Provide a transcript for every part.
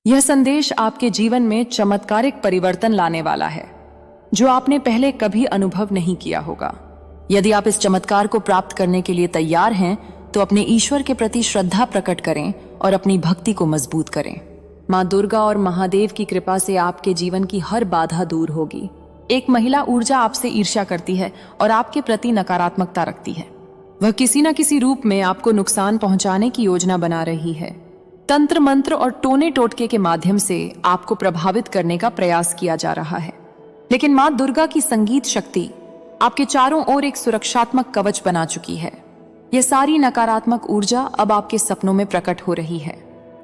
यह संदेश आपके जीवन में चमत्कारिक परिवर्तन लाने वाला है, जो आपने पहले कभी अनुभव नहीं किया होगा। यदि आप इस चमत्कार को प्राप्त करने के लिए तैयार हैं, तो अपने ईश्वर के प्रति श्रद्धा प्रकट करें और अपनी भक्ति को मजबूत करें। माँ दुर्गा और महादेव की कृपा से आपके जीवन की हर बाधा दूर होगी। एक महिला ऊर्जा आपसे ईर्ष्या करती है और आपके प्रति नकारात्मकता रखती है। वह किसी न किसी रूप में आपको नुकसान पहुंचाने की योजना बना रही है। तंत्र मंत्र और टोने टोटके के माध्यम से आपको प्रभावित करने का प्रयास किया जा रहा है। लेकिन माँ दुर्गा की संगीत शक्ति आपके चारों ओर एक सुरक्षात्मक कवच बना चुकी है। यह सारी नकारात्मक ऊर्जा अब आपके सपनों में प्रकट हो रही है,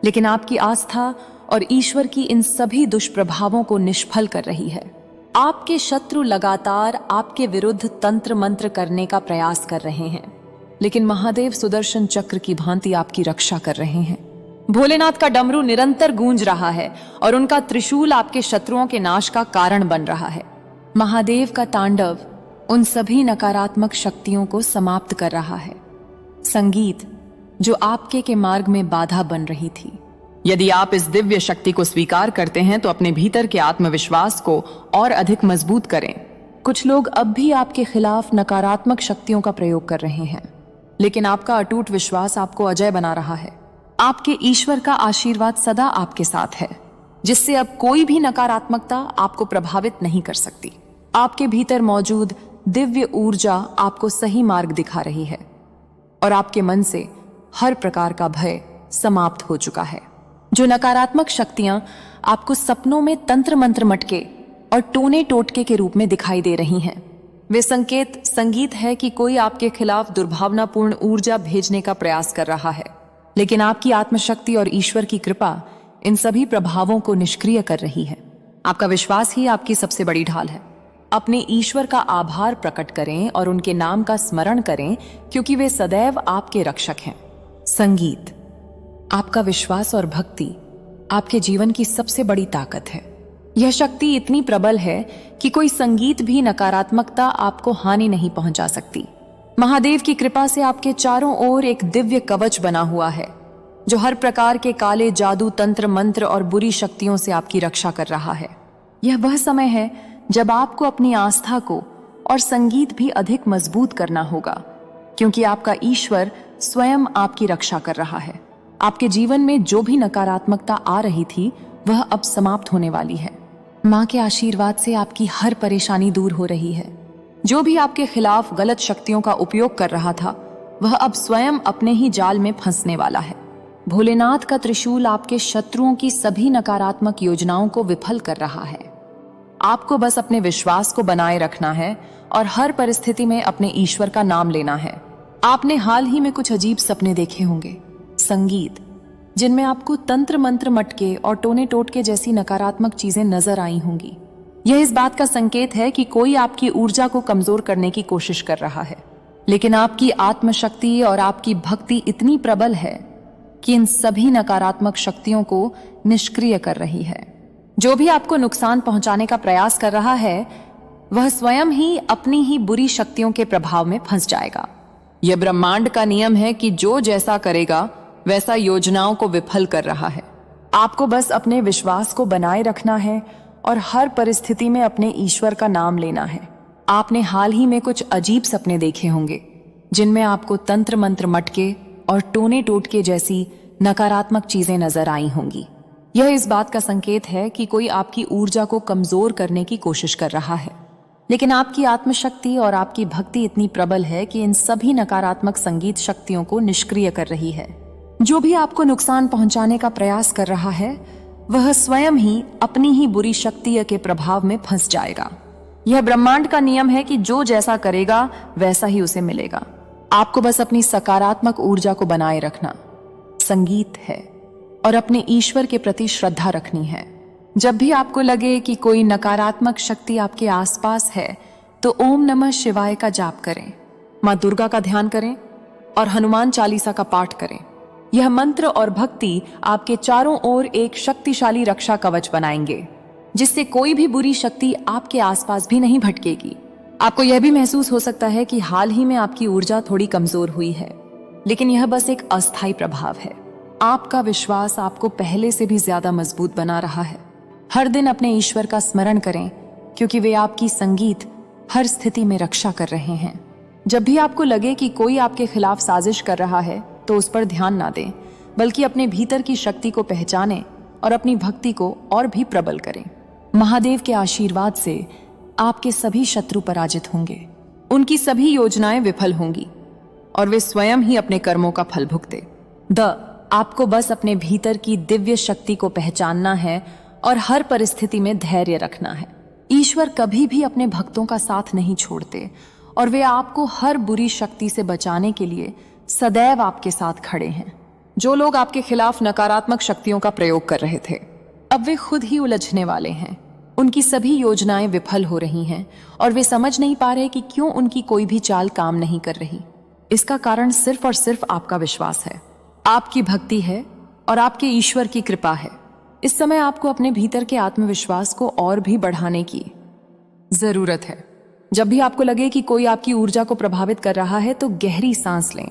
लेकिन आपकी आस्था और ईश्वर की इन सभी दुष्प्रभावों को निष्फल कर रही है। आपके शत्रु लगातार आपके विरुद्ध तंत्र मंत्र करने का प्रयास कर रहे हैं, लेकिन महादेव सुदर्शन चक्र की भांति आपकी रक्षा कर रहे हैं। भोलेनाथ का डमरू निरंतर गूंज रहा है और उनका त्रिशूल आपके शत्रुओं के नाश का कारण बन रहा है। महादेव का तांडव उन सभी नकारात्मक शक्तियों को समाप्त कर रहा है। संगीत जो आपके के मार्ग में बाधा बन रही थी। यदि आप इस दिव्य शक्ति को स्वीकार करते हैं, तो अपने भीतर के आत्मविश्वास को और अधिक मजबूत करें। कुछ लोग अब भी आपके खिलाफ नकारात्मक शक्तियों का प्रयोग कर रहे हैं, लेकिन आपका अटूट विश्वास आपको अजय बना रहा है। आपके ईश्वर का आशीर्वाद सदा आपके साथ है, जिससे अब कोई भी नकारात्मकता आपको प्रभावित नहीं कर सकती। आपके भीतर मौजूद दिव्य ऊर्जा आपको सही मार्ग दिखा रही है और आपके मन से हर प्रकार का भय समाप्त हो चुका है। जो नकारात्मक शक्तियां आपको सपनों में तंत्र मंत्र मटके और टोने टोटके के रूप में दिखाई दे रही हैं, वे संगीत है कि कोई आपके खिलाफ दुर्भावनापूर्ण ऊर्जा भेजने का प्रयास कर रहा है। लेकिन आपकी आत्मशक्ति और ईश्वर की कृपा इन सभी प्रभावों को निष्क्रिय कर रही है। आपका विश्वास ही आपकी सबसे बड़ी ढाल है। अपने ईश्वर का आभार प्रकट करें और उनके नाम का स्मरण करें, क्योंकि वे सदैव आपके रक्षक हैं। संगीत, आपका विश्वास और भक्ति आपके जीवन की सबसे बड़ी ताकत है। यह शक्ति इतनी प्रबल है कि कोई संगीत भी नकारात्मकता आपको हानि नहीं पहुंचा सकती। महादेव की कृपा से आपके चारों ओर एक दिव्य कवच बना हुआ है, जो हर प्रकार के काले जादू, तंत्र मंत्र और बुरी शक्तियों से आपकी रक्षा कर रहा है। यह वह समय है जब आपको अपनी आस्था को और संगीत भी अधिक मजबूत करना होगा, क्योंकि आपका ईश्वर स्वयं आपकी रक्षा कर रहा है। आपके जीवन में जो भी नकारात्मकता आ रही थी, वह अब समाप्त होने वाली है। माँ के आशीर्वाद से आपकी हर परेशानी दूर हो रही है। जो भी आपके खिलाफ गलत शक्तियों का उपयोग कर रहा था, वह अब स्वयं अपने ही जाल में फंसने वाला है। भोलेनाथ का त्रिशूल आपके शत्रुओं की सभी नकारात्मक योजनाओं को विफल कर रहा है। आपको बस अपने विश्वास को बनाए रखना है और हर परिस्थिति में अपने ईश्वर का नाम लेना है। आपने हाल ही में कुछ अजीब सपने देखे होंगे, संगीत जिनमें आपको तंत्र मंत्र मटके और टोने टोटके जैसी नकारात्मक चीजें नजर आई होंगी। यह इस बात का संकेत है कि कोई आपकी ऊर्जा को कमजोर करने की कोशिश कर रहा है, लेकिन आपकी आत्मशक्ति और आपकी भक्ति इतनी प्रबल है कि इन सभी नकारात्मक शक्तियों को निष्क्रिय कर रही है। जो भी आपको नुकसान पहुंचाने का प्रयास कर रहा है, वह स्वयं ही अपनी ही बुरी शक्तियों के प्रभाव में फंस जाएगा। यह ब्रह्मांड का नियम है कि जो जैसा करेगा, वैसा योजनाओं को विफल कर रहा है। आपको बस अपने विश्वास को बनाए रखना है और हर परिस्थिति में अपने ईश्वर का नाम लेना है। आपने हाल ही में कुछ अजीब सपने देखे होंगे, जिनमें आपको तंत्र मंत्र मटके और टोने टोटके जैसी नकारात्मक चीजें नजर आई होंगी। यह इस बात का संकेत है कि कोई आपकी ऊर्जा को कमजोर करने की कोशिश कर रहा है, लेकिन आपकी आत्मशक्ति और आपकी भक्ति इतनी प्रबल है कि इन सभी नकारात्मक संगीत शक्तियों को निष्क्रिय कर रही है। जो भी आपको नुकसान पहुंचाने का प्रयास कर रहा है, वह स्वयं ही अपनी ही बुरी शक्ति के प्रभाव में फंस जाएगा। यह ब्रह्मांड का नियम है कि जो जैसा करेगा, वैसा ही उसे मिलेगा। आपको बस अपनी सकारात्मक ऊर्जा को बनाए रखना, संगीत है, और अपने ईश्वर के प्रति श्रद्धा रखनी है। जब भी आपको लगे कि कोई नकारात्मक शक्ति आपके आसपास है, तो ओम नमः शिवाय का जाप करें, माँ दुर्गा का ध्यान करें और हनुमान चालीसा का पाठ करें। यह मंत्र और भक्ति आपके चारों ओर एक शक्तिशाली रक्षा कवच बनाएंगे, जिससे कोई भी बुरी शक्ति आपके आसपास भी नहीं भटकेगी। आपको यह भी महसूस हो सकता है कि हाल ही में आपकी ऊर्जा थोड़ी कमजोर हुई है, लेकिन यह बस एक अस्थायी प्रभाव है। आपका विश्वास आपको पहले से भी ज्यादा मजबूत बना रहा है। हर दिन अपने ईश्वर का स्मरण करें, क्योंकि वे आपकी संगीत हर स्थिति में रक्षा कर रहे हैं। जब भी आपको लगे कि कोई आपके खिलाफ साजिश कर रहा है, तो उस पर ध्यान ना दें, बल्कि अपने भीतर की शक्ति को पहचानें और अपनी भक्ति को और भी प्रबल करें। महादेव के आशीर्वाद से आपके सभी शत्रु पराजित होंगे, उनकी सभी योजनाएं विफल होंगी और वे स्वयं ही अपने कर्मों का फल भुगते। आपको बस अपने भीतर की दिव्य शक्ति को पहचानना है और हर परिस्थिति में धैर्य रखना है। ईश्वर कभी भी अपने भक्तों का साथ नहीं छोड़ते और वे आपको हर बुरी शक्ति से बचाने के लिए सदैव आपके साथ खड़े हैं। जो लोग आपके खिलाफ नकारात्मक शक्तियों का प्रयोग कर रहे थे, अब वे खुद ही उलझने वाले हैं। उनकी सभी योजनाएं विफल हो रही हैं और वे समझ नहीं पा रहे कि क्यों उनकी कोई भी चाल काम नहीं कर रही। इसका कारण सिर्फ और सिर्फ आपका विश्वास है, आपकी भक्ति है और आपके ईश्वर की कृपा है। इस समय आपको अपने भीतर के आत्मविश्वास को और भी बढ़ाने की जरूरत है। जब भी आपको लगे कि कोई आपकी ऊर्जा को प्रभावित कर रहा है, तो गहरी सांस लें,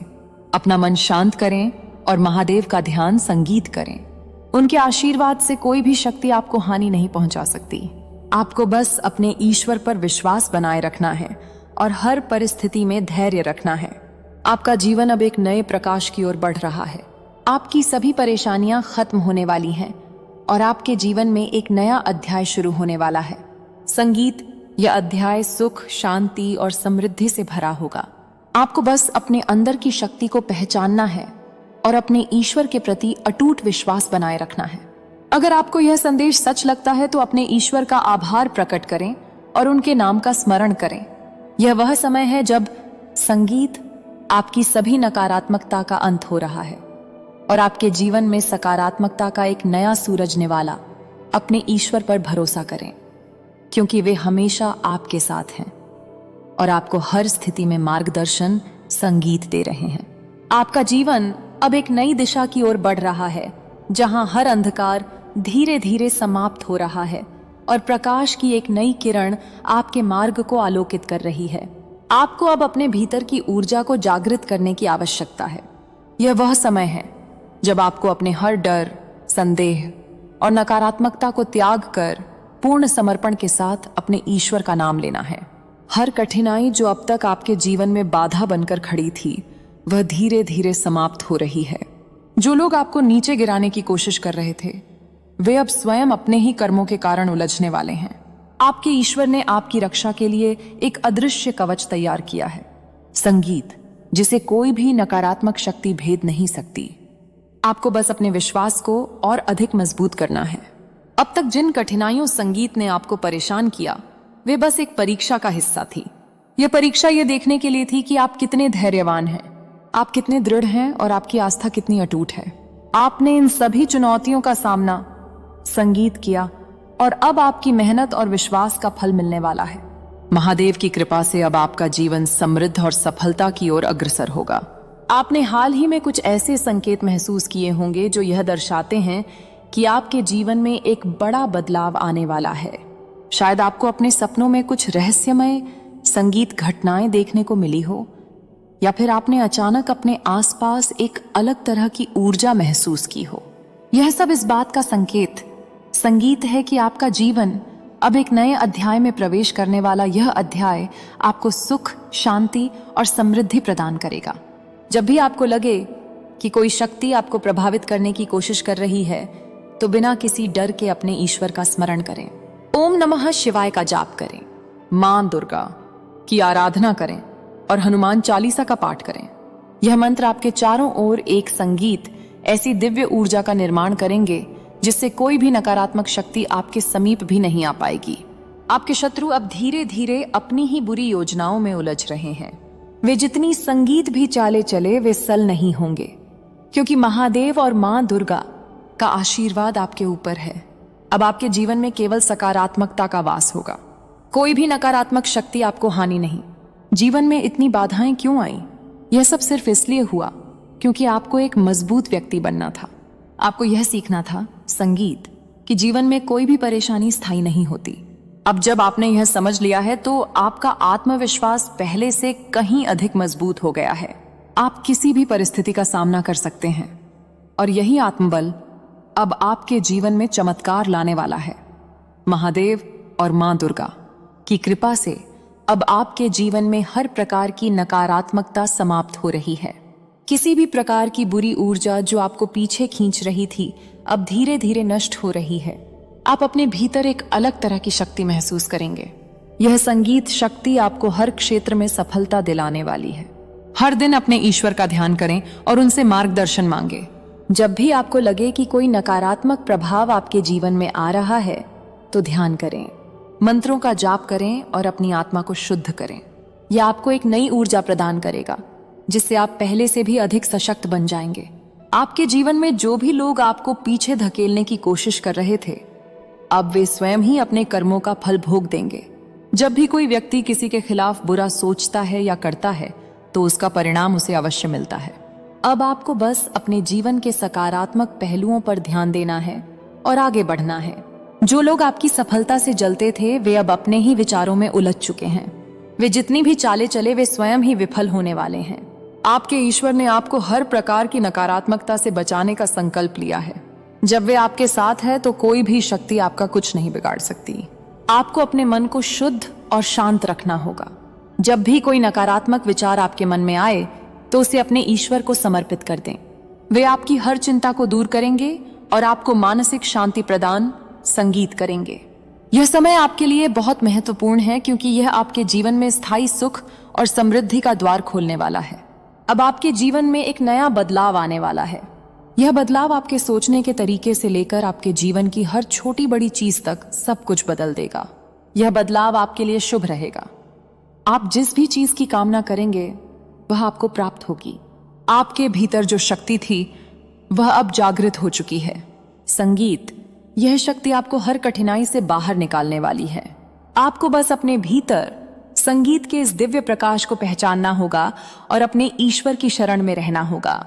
अपना मन शांत करें और महादेव का ध्यान संगीत करें। उनके आशीर्वाद से कोई भी शक्ति आपको हानि नहीं पहुंचा सकती। आपको बस अपने ईश्वर पर विश्वास बनाए रखना है और हर परिस्थिति में धैर्य रखना है। आपका जीवन अब एक नए प्रकाश की ओर बढ़ रहा है। आपकी सभी परेशानियां खत्म होने वाली हैं और आपके जीवन में एक नया अध्याय शुरू होने वाला है। संगीत यह अध्याय सुख, शांति और समृद्धि से भरा होगा। आपको बस अपने अंदर की शक्ति को पहचानना है और अपने ईश्वर के प्रति अटूट विश्वास बनाए रखना है। अगर आपको यह संदेश सच लगता है, तो अपने ईश्वर का आभार प्रकट करें और उनके नाम का स्मरण करें। यह वह समय है जब संगीत आपकी सभी नकारात्मकता का अंत हो रहा है और आपके जीवन में सकारात्मकता का एक नया सूरज निवाला। अपने ईश्वर पर भरोसा करें, क्योंकि वे हमेशा आपके साथ हैं और आपको हर स्थिति में मार्गदर्शन संगीत दे रहे हैं। आपका जीवन अब एक नई दिशा की ओर बढ़ रहा है, जहां हर अंधकार धीरे धीरे समाप्त हो रहा है और प्रकाश की एक नई किरण आपके मार्ग को आलोकित कर रही है। आपको अब अपने भीतर की ऊर्जा को जागृत करने की आवश्यकता है। यह वह समय है जब आपको अपने हर डर, संदेह और नकारात्मकता को त्याग कर पूर्ण समर्पण के साथ अपने ईश्वर का नाम लेना है। हर कठिनाई जो अब तक आपके जीवन में बाधा बनकर खड़ी थी, वह धीरे धीरे समाप्त हो रही है। जो लोग आपको नीचे गिराने की कोशिश कर रहे थे, वे अब स्वयं अपने ही कर्मों के कारण उलझने वाले हैं। आपके ईश्वर ने आपकी रक्षा के लिए एक अदृश्य कवच तैयार किया है, संगीत, जिसे कोई भी नकारात्मक शक्ति भेद नहीं सकती। आपको बस अपने विश्वास को और अधिक मजबूत करना है। अब तक जिन कठिनाइयों संगीत ने आपको परेशान किया, वे बस एक परीक्षा का हिस्सा थी। यह परीक्षा यह देखने के लिए थी कि आप कितने धैर्यवान हैं, आप कितने दृढ़ हैं और आपकी आस्था कितनी अटूट है। आपने इन सभी चुनौतियों का सामना संगीत किया और अब आपकी मेहनत और विश्वास का फल मिलने वाला है। महादेव की कृपा से अब आपका जीवन समृद्ध और सफलता की ओर अग्रसर होगा। आपने हाल ही में कुछ ऐसे संकेत महसूस किए होंगे जो यह दर्शाते हैं कि आपके जीवन में एक बड़ा बदलाव आने वाला है। शायद आपको अपने सपनों में कुछ रहस्यमय संगीत घटनाएं देखने को मिली हो, या फिर आपने अचानक अपने आसपास एक अलग तरह की ऊर्जा महसूस की हो। यह सब इस बात का संगीत है कि आपका जीवन अब एक नए अध्याय में प्रवेश करने वाला यह अध्याय आपको सुख, शांति और समृद्धि प्रदान करेगा। जब भी आपको लगे कि कोई शक्ति आपको प्रभावित करने की कोशिश कर रही है, तो बिना किसी डर के अपने ईश्वर का स्मरण करें। ओम नमः शिवाय का जाप करें, मां दुर्गा की आराधना करें और हनुमान चालीसा का पाठ करें। यह मंत्र आपके चारों ओर एक संगीत, ऐसी दिव्य ऊर्जा का निर्माण करेंगे जिससे कोई भी नकारात्मक शक्ति आपके समीप भी नहीं आ पाएगी। आपके शत्रु अब धीरे धीरे अपनी ही बुरी योजनाओं में उलझ रहे हैं। वे जितनी संगीत भी चाले चले, वे सल नहीं होंगे, क्योंकि महादेव और मां दुर्गा का आशीर्वाद आपके ऊपर है। अब आपके जीवन में केवल सकारात्मकता का वास होगा। कोई भी नकारात्मक शक्ति आपको हानि नहीं। जीवन में इतनी बाधाएं क्यों आई? यह सब सिर्फ इसलिए हुआ क्योंकि आपको एक मजबूत व्यक्ति बनना था। आपको यह सीखना था संगीत, कि जीवन में कोई भी परेशानी स्थायी नहीं होती। अब जब आपने यह समझ लिया है, तो आपका आत्मविश्वास पहले से कहीं अधिक मजबूत हो गया है। आप किसी भी परिस्थिति का सामना कर सकते हैं। और यही आत्मबल अब आपके जीवन में चमत्कार लाने वाला है। महादेव और मां दुर्गा की कृपा से अब आपके जीवन में हर प्रकार की नकारात्मकता समाप्त हो रही है। किसी भी प्रकार की बुरी ऊर्जा जो आपको पीछे खींच रही थी अब धीरे धीरे नष्ट हो रही है। आप अपने भीतर एक अलग तरह की शक्ति महसूस करेंगे। यह संगीत शक्ति आपको हर क्षेत्र में सफलता दिलाने वाली है। हर दिन अपने ईश्वर का ध्यान करें और उनसे मार्गदर्शन मांगे। जब भी आपको लगे कि कोई नकारात्मक प्रभाव आपके जीवन में आ रहा है तो ध्यान करें, मंत्रों का जाप करें और अपनी आत्मा को शुद्ध करें। यह आपको एक नई ऊर्जा प्रदान करेगा जिससे आप पहले से भी अधिक सशक्त बन जाएंगे। आपके जीवन में जो भी लोग आपको पीछे धकेलने की कोशिश कर रहे थे अब वे स्वयं ही अपने कर्मों का फल भोग देंगे। जब भी कोई व्यक्ति किसी के खिलाफ बुरा सोचता है या करता है तो उसका परिणाम उसे अवश्य मिलता है। अब आपको बस अपने जीवन के सकारात्मक पहलुओं पर ध्यान देना है और आगे बढ़ना है। जो लोग आपकी सफलता से जलते थे वे अब अपने ही विचारों में उलझ चुके हैं। वे जितनी भी चालें चले वे स्वयं ही विफल होने वाले हैं। आपके ईश्वर ने आपको हर प्रकार की नकारात्मकता से बचाने का संकल्प लिया है। जब वे आपके साथ है तो कोई भी शक्ति आपका कुछ नहीं बिगाड़ सकती। आपको अपने मन को शुद्ध और शांत रखना होगा। जब भी कोई नकारात्मक विचार आपके मन में आए तो उसे अपने ईश्वर को समर्पित कर दें। वे आपकी हर चिंता को दूर करेंगे और आपको मानसिक शांति प्रदान संगीत करेंगे। यह समय आपके लिए बहुत महत्वपूर्ण है क्योंकि यह आपके जीवन में स्थायी सुख और समृद्धि का द्वार खोलने वाला है। अब आपके जीवन में एक नया बदलाव आने वाला है। यह बदलाव आपके सोचने के तरीके से लेकर आपके जीवन की हर छोटी बड़ी चीज तक सब कुछ बदल देगा। यह बदलाव आपके लिए शुभ रहेगा। आप जिस भी चीज की कामना करेंगे वह आपको प्राप्त होगी। आपके भीतर जो शक्ति थी वह अब जागृत हो चुकी है। संगीत, यह शक्ति आपको हर कठिनाई से बाहर निकालने वाली है। आपको बस अपने भीतर संगीत के इस दिव्य प्रकाश को पहचानना होगा और अपने ईश्वर की शरण में रहना होगा।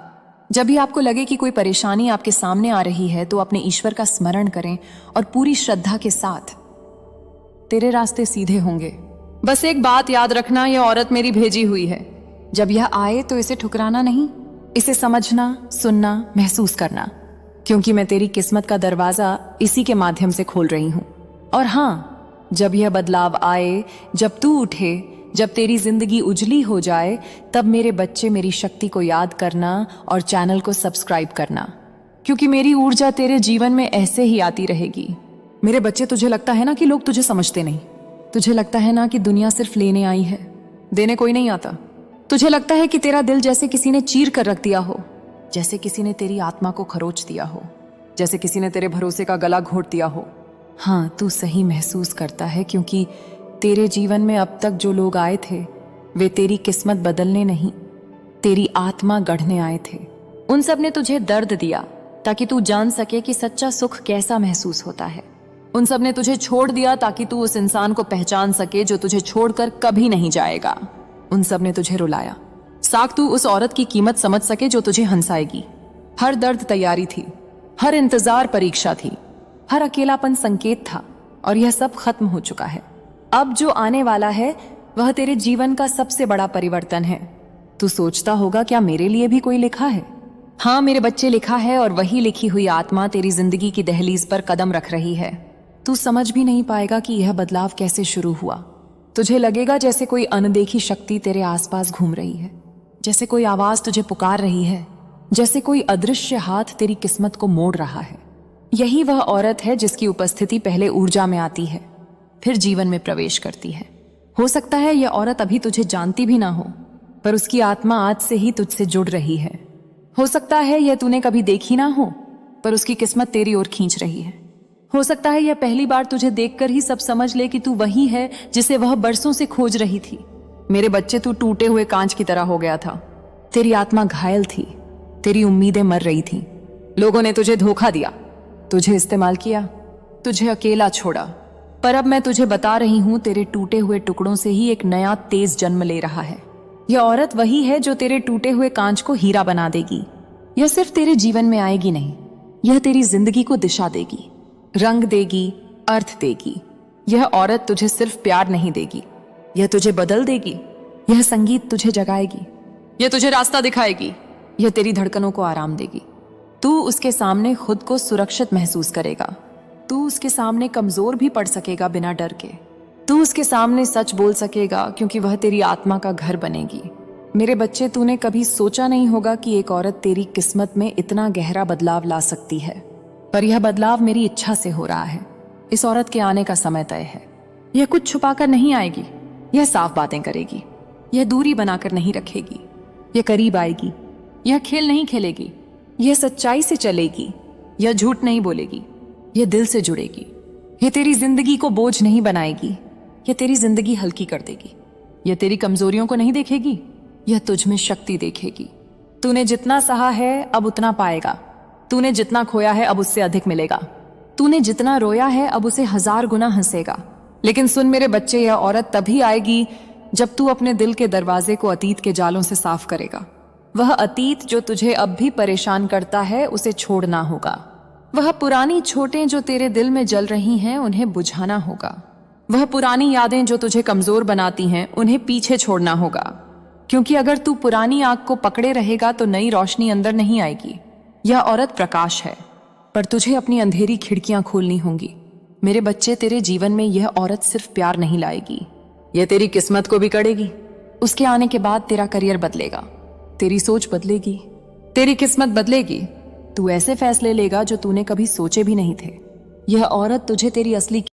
जब भी आपको लगे कि कोई परेशानी आपके सामने आ रही है तो अपने ईश्वर का स्मरण करें और पूरी श्रद्धा के साथ तेरे रास्ते सीधे होंगे। बस एक बात याद रखना, यह औरत मेरी भेजी हुई है। जब यह आए तो इसे ठुकराना नहीं, इसे समझना, सुनना, महसूस करना, क्योंकि मैं तेरी किस्मत का दरवाजा इसी के माध्यम से खोल रही हूं। और हाँ, जब यह बदलाव आए, जब तू उठे, जब तेरी जिंदगी उजली हो जाए, तब मेरे बच्चे मेरी शक्ति को याद करना और चैनल को सब्सक्राइब करना, क्योंकि मेरी ऊर्जा तेरे जीवन में ऐसे ही आती रहेगी। मेरे बच्चे, तुझे लगता है ना कि लोग तुझे समझते नहीं। तुझे लगता है ना कि दुनिया सिर्फ लेने आई है, देने कोई नहीं आता। तुझे लगता है कि तेरा दिल जैसे किसी ने चीर कर रख दिया हो, जैसे किसी ने तेरी आत्मा को खरोच दिया हो, जैसे किसी ने तेरे भरोसे का गला घोट दिया हो। हाँ, तू सही महसूस करता है, क्योंकि तेरे जीवन में अब तक जो लोग आए थे वे तेरी किस्मत बदलने नहीं, तेरी आत्मा गढ़ने आए थे। उन सब ने तुझे दर्द दिया ताकि तू जान सके कि सच्चा सुख कैसा महसूस होता है। उन सब ने तुझे छोड़ दिया ताकि तू उस इंसान को पहचान सके जो तुझे छोड़कर कभी नहीं जाएगा। उन सब ने तुझे रुलाया ताकि तू उस औरत की कीमत समझ सके जो तुझे हंसाएगी। हर दर्द तैयारी थी, हर इंतजार परीक्षा थी, हर अकेलापन संकेत था, और यह सब खत्म हो चुका है। अब जो आने वाला है वह तेरे जीवन का सबसे बड़ा परिवर्तन है। तू सोचता होगा, क्या मेरे लिए भी कोई लिखा है? हाँ मेरे बच्चे, लिखा है, और वही लिखी हुई आत्मा तेरी जिंदगी की दहलीज पर कदम रख रही है। तू समझ भी नहीं पाएगा कि यह बदलाव कैसे शुरू हुआ। तुझे लगेगा जैसे कोई अनदेखी शक्ति तेरे आसपास घूम रही है, जैसे कोई आवाज तुझे पुकार रही है, जैसे कोई अदृश्य हाथ तेरी किस्मत को मोड़ रहा है। यही वह औरत है जिसकी उपस्थिति पहले ऊर्जा में आती है, फिर जीवन में प्रवेश करती है। हो सकता है यह औरत अभी तुझे जानती भी ना हो, पर उसकी आत्मा आज से ही तुझसे जुड़ रही है। हो सकता है यह तूने कभी देखी ना हो, पर उसकी किस्मत तेरी ओर खींच रही है। हो सकता है यह पहली बार तुझे देखकर ही सब समझ ले कि तू वही है जिसे वह बरसों से खोज रही थी। मेरे बच्चे, तू टूटे हुए कांच की तरह हो गया था। तेरी आत्मा घायल थी, तेरी उम्मीदें मर रही थी। लोगों ने तुझे धोखा दिया, तुझे इस्तेमाल किया, तुझे अकेला छोड़ा। पर अब मैं तुझे बता रही हूं, तेरे टूटे हुए टुकड़ों से ही एक नया तेज जन्म ले रहा है। यह औरत वही है जो तेरे टूटे हुए कांच को हीरा बना देगी। यह सिर्फ तेरे जीवन में आएगी नहीं, यह तेरी जिंदगी को दिशा देगी, रंग देगी, अर्थ देगी। यह औरत तुझे सिर्फ प्यार नहीं देगी, यह तुझे बदल देगी। यह संगीत तुझे जगाएगी, यह तुझे रास्ता दिखाएगी, यह तेरी धड़कनों को आराम देगी। तू उसके सामने खुद को सुरक्षित महसूस करेगा। तू उसके सामने कमजोर भी पड़ सकेगा बिना डर के। तू उसके सामने सच बोल सकेगा क्योंकि वह तेरी आत्मा का घर बनेगी। मेरे बच्चे, तूने कभी सोचा नहीं होगा कि एक औरत तेरी किस्मत में इतना गहरा बदलाव ला सकती है, पर यह बदलाव मेरी इच्छा से हो रहा है। इस औरत के आने का समय तय है। यह कुछ छुपाकर नहीं आएगी, यह साफ बातें करेगी। यह दूरी बनाकर नहीं रखेगी, यह करीब आएगी। यह खेल नहीं खेलेगी, यह सच्चाई से चलेगी। यह झूठ नहीं बोलेगी, यह दिल से जुड़ेगी। यह तेरी जिंदगी को बोझ नहीं बनाएगी, यह तेरी जिंदगी हल्की कर देगी। यह तेरी कमजोरियों को नहीं देखेगी, यह तुझ में शक्ति देखेगी। तूने जितना सहा है अब उतना पाएगा। तूने जितना खोया है अब उससे अधिक मिलेगा। तूने जितना रोया है अब उसे 1000 गुना हंसेगा। लेकिन सुन मेरे बच्चे, यह औरत तभी आएगी जब तू अपने दिल के दरवाजे को अतीत के जालों से साफ करेगा। वह अतीत जो तुझे अब भी परेशान करता है उसे छोड़ना होगा। वह पुरानी चोटें जो तेरे दिल में जल रही हैं उन्हें बुझाना होगा। वह पुरानी यादें जो तुझे कमजोर बनाती हैं उन्हें पीछे छोड़ना होगा। क्योंकि अगर तू पुरानी आग को पकड़े रहेगा तो नई रोशनी अंदर नहीं आएगी। यह औरत प्रकाश है, पर तुझे अपनी अंधेरी खिड़कियां खोलनी होंगी। मेरे बच्चे, तेरे जीवन में यह औरत सिर्फ प्यार नहीं लाएगी, यह तेरी किस्मत को बिगड़ेगी। उसके आने के बाद तेरा करियर बदलेगा, तेरी सोच बदलेगी, तेरी किस्मत बदलेगी। तू ऐसे फैसले लेगा जो तूने कभी सोचे भी नहीं थे। यह औरत तुझे तेरी असली